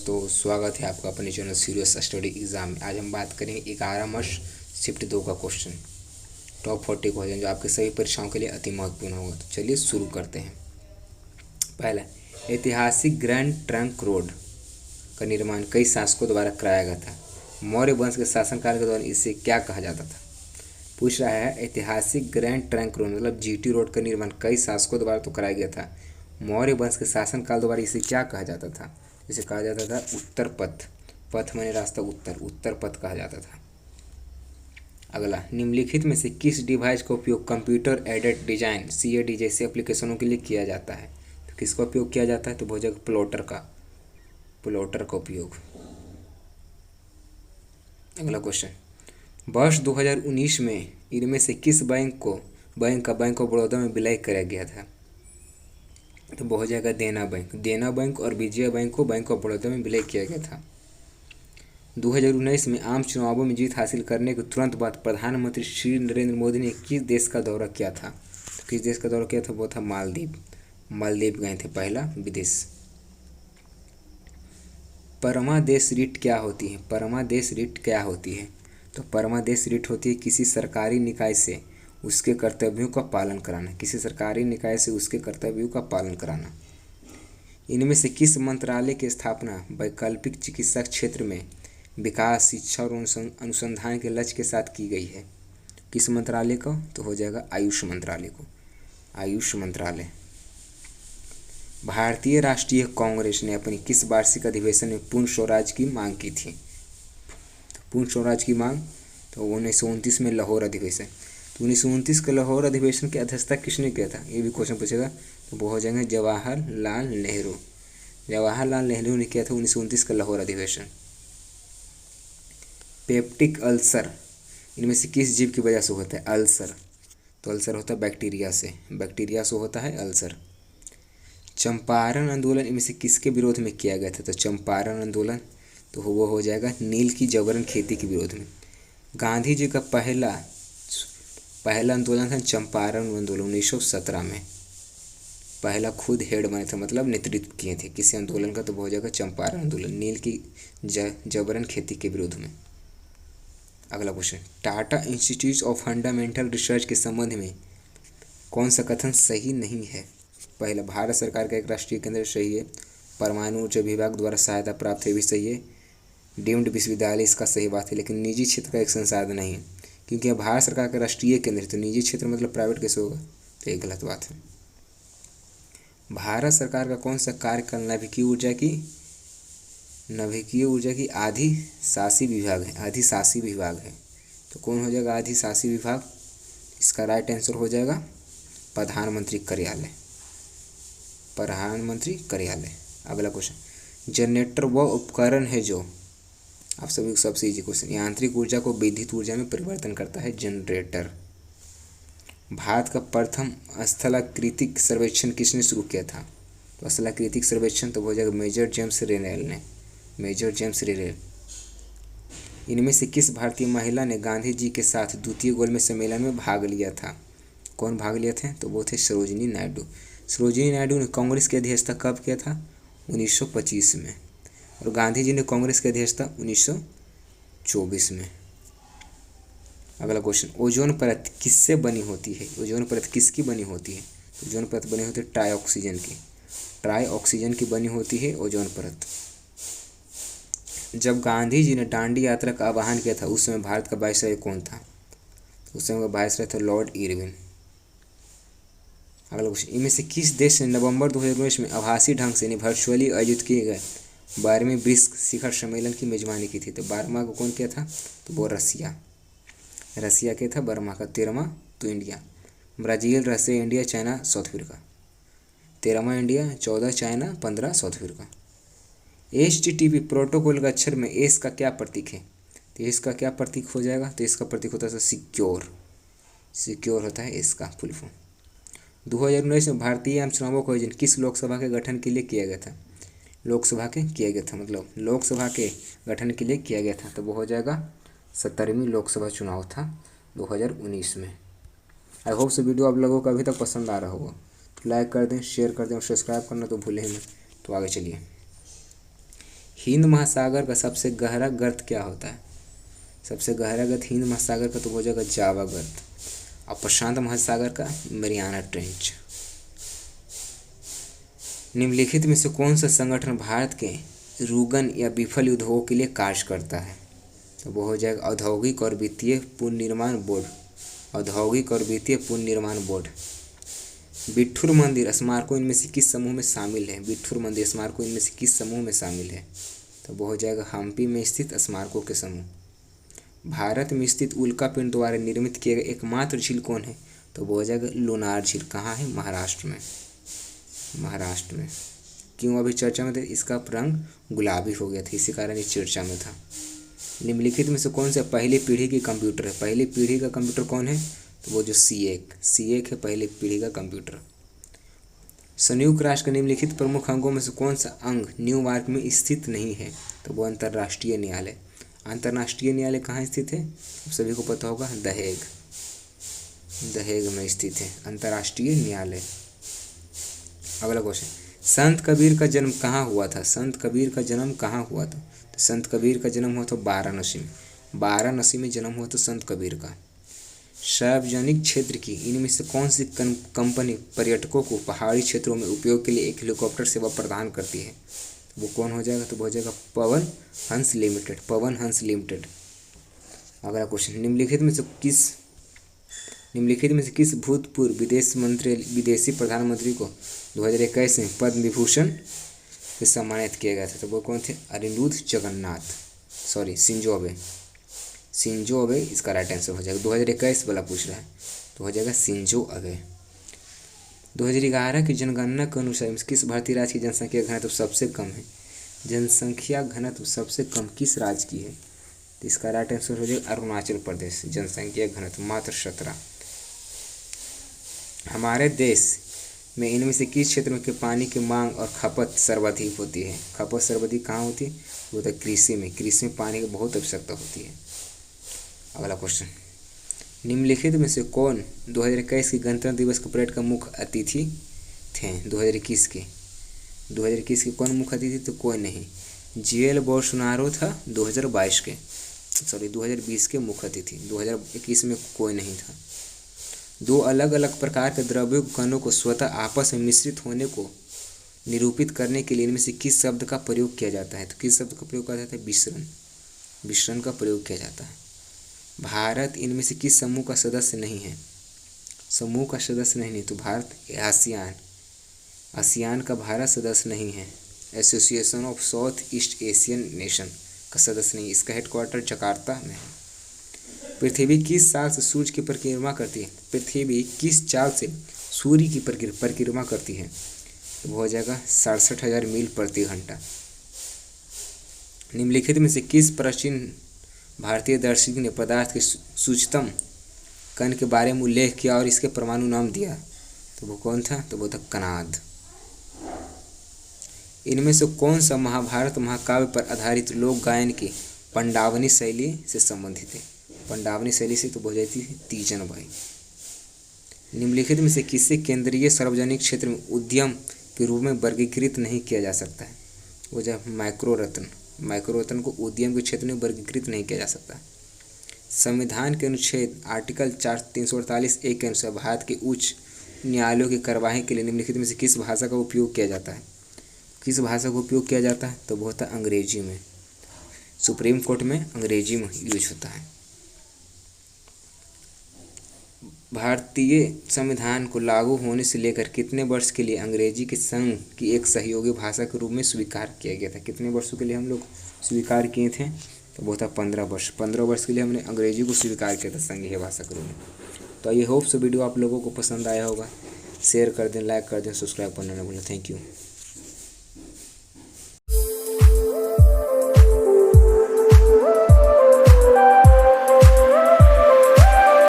दोस्तों, स्वागत है आपका अपने चैनल सीरियस स्टडी एग्जाम में। आज हम बात करेंगे 11 मार्च शिफ्ट 2 का क्वेश्चन, टॉप 40 क्वेश्चन जो आपके सभी परीक्षाओं के लिए अति महत्वपूर्ण होगा। तो चलिए शुरू करते हैं। पहला, ऐतिहासिक ग्रैंड ट्रंक रोड का निर्माण कई शासकों द्वारा कराया गया था। मौर्य वंश के शासनकाल के दौरान इसे क्या कहा जाता था? पूछ रहा है, ऐतिहासिक ग्रैंड ट्रंक रोड मतलब जीटी रोड का निर्माण कई शासकों द्वारा तो कराया गया था। मौर्य वंश के शासनकाल द्वारा इसे क्या कहा जाता था? इसे कहा जाता था उत्तर पथ। पथ माने रास्ता, उत्तर पथ कहा जाता था। अगला, निम्नलिखित में से किस डिवाइस का उपयोग कंप्यूटर एडेड डिजाइन CAD जैसे एप्लीकेशनों के लिए किया जाता है? तो किसका उपयोग किया जाता है? तो वो जगह प्लॉटर का उपयोग। अगला क्वेश्चन, वर्ष 2019 में इनमें से किस बैंक ऑफ बड़ौदा में विलय किया गया था? तो वो हो जाएगा देना बैंक और विजया बैंक को बैंक ऑफ बड़ौदा में विलय किया गया था। 2019 में आम चुनावों में जीत हासिल करने के तुरंत बाद प्रधानमंत्री श्री नरेंद्र मोदी ने किस देश का दौरा किया था? तो किस देश का दौरा किया था? वो था मालदीव गए थे, पहला विदेश। परमादेश रिट क्या होती है? तो परमादेश रिट होती है किसी सरकारी निकाय से उसके कर्तव्यों का पालन कराना। इनमें से किस मंत्रालय की स्थापना वैकल्पिक चिकित्सा क्षेत्र में विकास, शिक्षा और अनुसंधान के लक्ष्य के साथ की गई है? किस मंत्रालय को? तो हो जाएगा आयुष मंत्रालय। भारतीय राष्ट्रीय कांग्रेस ने अपनी किस वार्षिक अधिवेशन में पूर्ण स्वराज की मांग की थी? पूर्ण स्वराज की मांग तो 1929 में लाहौर अधिवेशन। तो 1929 के लाहौर अधिवेशन की अध्यक्षता किसने किया था? ये भी क्वेश्चन पूछेगा। तो वो हो जाएंगे जवाहरलाल नेहरू ने किया था 1929 का लाहौर अधिवेशन। पेप्टिक अल्सर इनमें से किस जीव की वजह से होता है? अल्सर तो अल्सर होता है बैक्टीरिया से होता है अल्सर। चंपारण आंदोलन इनमें से किसके विरोध में किया गया था? तो चंपारण आंदोलन तो वो हो जाएगा नील की जबरन खेती के विरोध में। गांधी जी का पहला आंदोलन था चंपारण आंदोलन 1917 में। पहला खुद हेड बने थे, मतलब नेतृत्व किए थे किसी आंदोलन का, तो वो हो जाएगा चंपारण आंदोलन नील की जबरन खेती के विरोध में। अगला question, Tata institute of fundamental research के संबंध में कौन सा कथन सही नहीं है? पहला, भारत सरकार का एक राष्ट्रीय केंद्र सही है। परमाणु ऊर्जा विभाग द्वारा सहायता प्राप्त है भी सही है। डीम्ड विश्वविद्यालय इसका सही बात है, लेकिन निजी क्षेत्र का एक संसाधन नहीं है, क्योंकि भारत सरकार का राष्ट्रीय केंद्र है तो निजी क्षेत्र मतलब प्राइवेट कैसे होगा? तो ये गलत बात है। भारत सरकार का कौन सा कार्यकाल नाभिकीय ऊर्जा की अधिशासी विभाग है। तो कौन हो जाएगा अधिशासी विभाग? इसका राइट आंसर हो जाएगा प्रधानमंत्री कार्यालय। अगला क्वेश्चन, जनरेटर वह उपकरण है जो, आप सभी को सबसे इजी क्वेश्चन, यांत्रिक ऊर्जा को विद्युत ऊर्जा में परिवर्तन करता है। जनरेटर। भारत का प्रथम स्थलाकृतिक सर्वेक्षण किसने शुरू किया था? तो स्थलाकृतिक सर्वेक्षण तो हो जाएगा मेजर जेम्स रेनेल। इनमें से किस भारतीय महिला ने गांधी जी के साथ द्वितीय गोलमेज सम्मेलन में भाग लिया था? कौन भाग लिया थे? तो वो थे सरोजिनी नायडू ने कांग्रेस की अध्यक्षता कब किया था? 1925 में। और गांधी जी ने कांग्रेस की अध्यक्षता 1924 में। अगला क्वेश्चन, ओजोन परत किससे बनी होती है? ओजोन परत किसकी बनी होती है? ओजोन परत बनी होती है ट्राई ऑक्सीजन की बनी होती है ओजोन परत। जब गांधी जी ने दांडी यात्रा का आह्वान किया था उस समय भारत का वायसराय कौन था? उस समय का वायसराय था लॉर्ड इरविन। अगला क्वेश्चन, इनमें से किस देश ने नवंबर 2019 में आभासी ढंग से वर्चुअली आयोजित किए गए 12वें ब्रिक्स शिखर सम्मेलन की मेजबानी की थी? तो 12वां को कौन किया था? तो वो रसिया किया था। 12वां का 13वां तो India. Brazil, Russia, India, China, South Africa. 13वां India, 14 China, 15 South Africa. HTTP protocol का अक्षर में एस का क्या प्रतीक है? तो इसका क्या प्रतीक हो जाएगा? तो इसका प्रतीक होता है सिक्योर होता है इसका फुल फॉर्म। 2019 में भारतीय आम चुनावों का आयोजन किस लोकसभा के गठन के लिए किया गया था? लोकसभा के गठन के लिए किया गया था। तो वो हो जाएगा 17वीं लोकसभा चुनाव था 2019 में। आई होप से वीडियो आप लोगों को अभी तक पसंद आ रहा होगा, तो लाइक कर दें, शेयर कर दें और सब्सक्राइब करना तो भूलें ही मत। तो आगे चलिए, हिंद महासागर का सबसे गहरा गर्त क्या होता है? सबसे गहरा गर्त हिंद महासागर का तो हो जाएगा जावा गर्त, और प्रशांत महासागर का मरियाना ट्रेंच। निम्नलिखित में से कौन सा संगठन भारत के रुगन या विफल उद्योगों के लिए कार्य करता है? तो वो हो जाएगा औद्योगिक और वित्तीय पुनर्निर्माण बोर्ड। औद्योगिक और वित्तीय पुनर्निर्माण बोर्ड। बिठूर मंदिर स्मारकों इनमें से किस समूह में शामिल है? बिठूर मंदिर स्मारकों इनमें से किस समूह में शामिल है? तो वो हो जाएगा हम्पी में स्थित स्मारकों के समूह। भारत में स्थित उल्का पिंड द्वारा निर्मित किए गए एकमात्र झील कौन है? तो वो हो जाएगा लोनार झील। कहाँ है? महाराष्ट्र में। महाराष्ट्र में। क्यों अभी चर्चा में था? इसका रंग गुलाबी हो गया था, इसी कारण ये चर्चा में था। निम्नलिखित में से कौन सा पहली पीढ़ी की कंप्यूटर है? पहली पीढ़ी का कंप्यूटर कौन है? तो वो जो C1 है पहली पीढ़ी का कंप्यूटर। संयुक्त राष्ट्र के निम्नलिखित प्रमुख अंगों में से कौन सा अंग न्यूयॉर्क में स्थित नहीं है? तो वो अंतर्राष्ट्रीय न्यायालय। अंतर्राष्ट्रीय न्यायालय कहाँ स्थित है? सभी को पता होगा, दहेग। दहेग में स्थित है अंतर्राष्ट्रीय न्यायालय। अगला क्वेश्चन, संत कबीर का जन्म कहाँ हुआ था? संत कबीर का जन्म कहाँ हुआ था? तो संत कबीर का जन्म हुआ था वाराणसी में। वाराणसी में जन्म हुआ था संत कबीर का। सार्वजनिक क्षेत्र की इनमें से कौन सी कंपनी पर्यटकों को पहाड़ी क्षेत्रों में उपयोग के लिए एक हेलीकॉप्टर सेवा प्रदान करती है? तो वो कौन हो जाएगा? तो वो हो जाएगा पवन हंस लिमिटेड। पवन हंस लिमिटेड। अगला क्वेश्चन, निम्नलिखित में से किस भूतपूर्व विदेशी प्रधानमंत्री को 2021 में पद्म विभूषण से सम्मानित किया गया था? तो वो कौन थे? शिंजो अबे इसका राइट आंसर हो जाएगा। 2021 वाला पूछ रहा है तो हो जाएगा शिंजो अबे। 2011 की जनगणना के अनुसार किस भारतीय राज्य की जनसंख्या घनत्व सबसे कम है? जनसंख्या घनत्व सबसे कम किस राज्य की है? तो इसका राइट आंसर हो जाएगा अरुणाचल प्रदेश। जनसंख्या घनत्व मात्र 17। हमारे देश में इनमें से किस क्षेत्र में के पानी की मांग और खपत सर्वाधिक होती है? खपत सर्वाधिक कहाँ होती है? वो तो कृषि में। कृषि में पानी की बहुत आवश्यकता होती है। अगला क्वेश्चन, निम्नलिखित में से कौन 2021 के गणतंत्र दिवस के परेड का मुख्य अतिथि थे? 2021 के कौन मुख्य अतिथि? तो कोई नहीं। जेल बोल्सोनारो था 2020 के मुख्य अतिथि। 2021 में कोई नहीं था। दो अलग अलग प्रकार के द्रव्यों कणों को स्वतः आपस में मिश्रित होने को निरूपित करने के लिए इनमें से किस शब्द का प्रयोग किया जाता है? तो किस शब्द का प्रयोग किया जाता है? विसरण। विसरण का प्रयोग किया जाता है। भारत इनमें से किस समूह का सदस्य नहीं है? समूह का सदस्य नहीं, तो भारत आसियान का भारत सदस्य नहीं है। Association of south east Asian nation का सदस्य नहीं। इसका हेडक्वार्टर जकार्ता में है। पृथ्वी किस चाल से सूर्य की परिक्रमा करती है? पृथ्वी किस चाल से सूर्य की परिक्रमा करती है? तो वो हो जाएगा 67,000 मील प्रति घंटा। निम्नलिखित में से किस प्राचीन भारतीय दार्शनिक ने पदार्थ के सूक्ष्मतम कण के बारे में उल्लेख किया और इसके परमाणु नाम दिया? तो वो कौन था? तो वो था कणाद। इनमें से कौन सा महाभारत महाकाव्य पर आधारित लोक गायन की पंडावनी शैली से संबंधित है? पंडावनी शैली से तो हो जाती है तीजन बाई। निम्नलिखित में से किसे केंद्रीय सार्वजनिक क्षेत्र में उद्यम के रूप में वर्गीकृत नहीं किया जा सकता है? वो जब माइक्रोरत्न को उद्यम के क्षेत्र में वर्गीकृत नहीं किया जा सकता। संविधान के अनुच्छेद आर्टिकल 348 के अनुसार भारत के उच्च न्यायालयों की कार्यवाही के लिए निम्नलिखित में से किस भाषा का उपयोग किया जाता है? किस भाषा का उपयोग किया जाता है? तो वो होता है अंग्रेजी में। सुप्रीम कोर्ट में अंग्रेजी में यूज होता है। भारतीय संविधान को लागू होने से लेकर कितने वर्ष के लिए अंग्रेजी के संघ की एक सहयोगी भाषा के रूप में स्वीकार किया गया था? कितने वर्षों के लिए हम लोग स्वीकार किए थे? तो वो था 15 वर्ष। 15 वर्ष के लिए हमने अंग्रेजी को स्वीकार किया था संघीय भाषा के रूप में। तो आई होप सो वीडियो आप लोगों को पसंद आया होगा। शेयर कर दें, लाइक कर दें, सब्सक्राइब करना ना भूलें। Thank you.